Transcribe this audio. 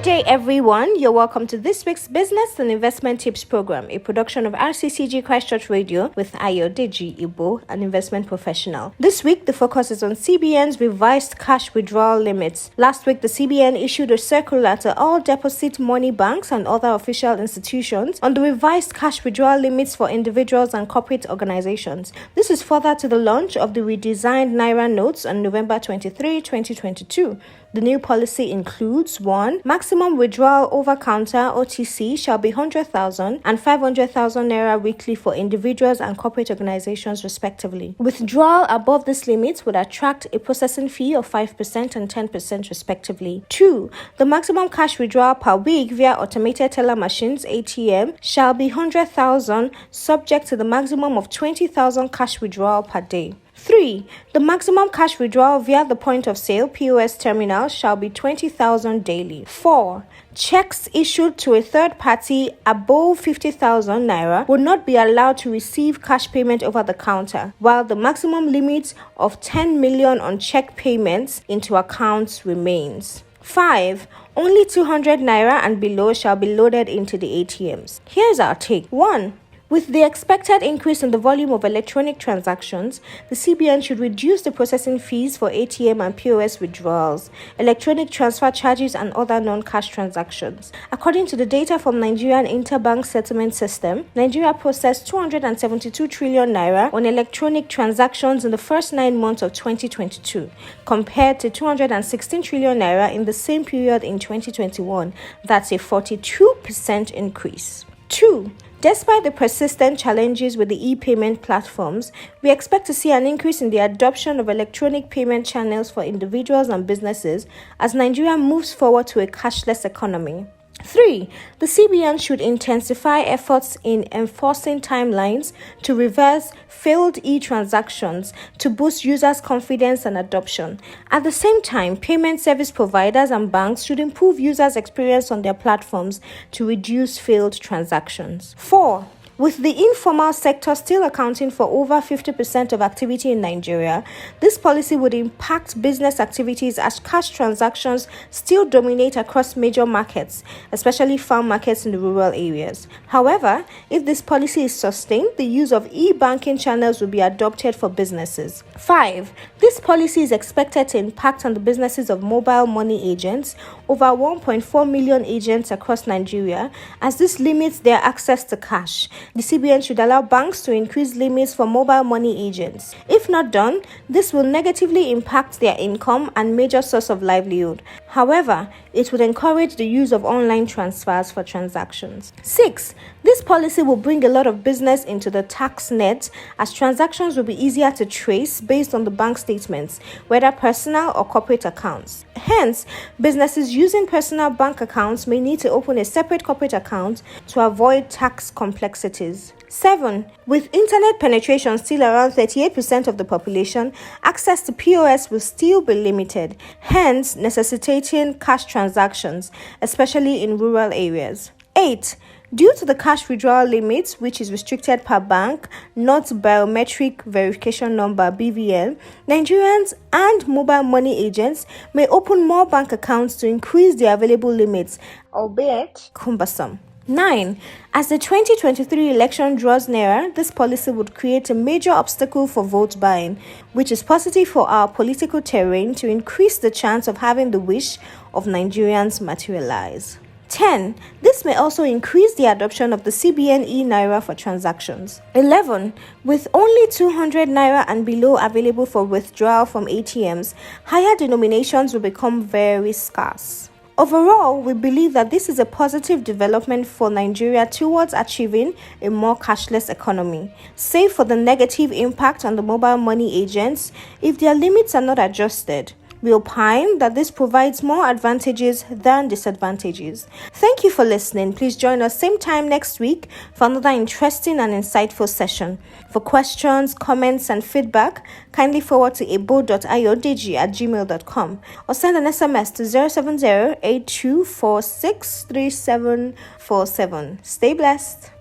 day, everyone. You're welcome to this week's Business and Investment Tips program, a production of RCCG Christ Church Radio with Ayodeji Ebo, an investment professional. This week, the focus is on CBN's revised cash withdrawal limits. Last week, the CBN issued a circular to all deposit money banks and other official institutions on the revised cash withdrawal limits for individuals and corporate organizations. This is further to the launch of the redesigned Naira notes on November 23, 2022. The new policy includes 1. Maximum withdrawal over-counter OTC shall be 100,000 and 500,000 Naira weekly for individuals and corporate organizations respectively. Withdrawal above this limit would attract a processing fee of 5% and 10% respectively. 2. The maximum cash withdrawal per week via automated teller machines ATM shall be 100,000 subject to the maximum of 20,000 cash withdrawal per day. 3. The maximum cash withdrawal via the point of sale POS terminal shall be 20,000 daily. 4. Cheques issued to a third party above 50,000 Naira will not be allowed to receive cash payment over the counter, while the maximum limit of 10 million on cheque payments into accounts remains. 5. Only 200 Naira and below shall be loaded into the ATMs. Here's our take. 1. With the expected increase in the volume of electronic transactions, the CBN should reduce the processing fees for ATM and POS withdrawals, electronic transfer charges, and other non-cash transactions. According to the data from Nigerian Interbank Settlement System, Nigeria processed 272 trillion Naira on electronic transactions in the first 9 months of 2022, compared to 216 trillion Naira in the same period in 2021. That's a 42% increase. 2. Despite the persistent challenges with the e-payment platforms, we expect to see an increase in the adoption of electronic payment channels for individuals and businesses as Nigeria moves forward to a cashless economy. 3. The CBN should intensify efforts in enforcing timelines to reverse failed e-transactions to boost users' confidence and adoption. At the same time, payment service providers and banks should improve users' experience on their platforms to reduce failed transactions. 4. With the informal sector still accounting for over 50% of activity in Nigeria, this policy would impact business activities as cash transactions still dominate across major markets, especially farm markets in the rural areas. However, if this policy is sustained, the use of e-banking channels will be adopted for businesses. 5. This policy is expected to impact on the businesses of mobile money agents, over 1.4 million agents across Nigeria, as this limits their access to cash. The CBN should allow banks to increase limits for mobile money agents. If not done, this will negatively impact their income and major source of livelihood. However, it would encourage the use of online transfers for transactions. 6. This policy will bring a lot of business into the tax net as transactions will be easier to trace based on the bank statements, whether personal or corporate accounts. Hence, businesses using personal bank accounts may need to open a separate corporate account to avoid tax complexities. 7. With internet penetration still around 38% of the population, access to POS will still be limited, hence necessitating cash transactions, especially in rural areas. 8. Due to the cash withdrawal limit, which is restricted per bank, not Biometric Verification Number (BVN), Nigerians and mobile money agents may open more bank accounts to increase the available limits, albeit cumbersome. 9. As the 2023 election draws nearer, this policy would create a major obstacle for vote buying, which is positive for our political terrain to increase the chance of having the wish of Nigerians materialise. 10. This may also increase the adoption of the CBN e-Naira for transactions. 11. With only 200 Naira and below available for withdrawal from ATMs, higher denominations will become very scarce. Overall, we believe that this is a positive development for Nigeria towards achieving a more cashless economy, save for the negative impact on the mobile money agents if their limits are not adjusted. We opine that this provides more advantages than disadvantages. Thank you for listening. Please join us same time next week for another interesting and insightful session. For questions, comments, and feedback, kindly forward to ebo.ayodeji@gmail.com or send an SMS to 070-8246-3747. Stay blessed.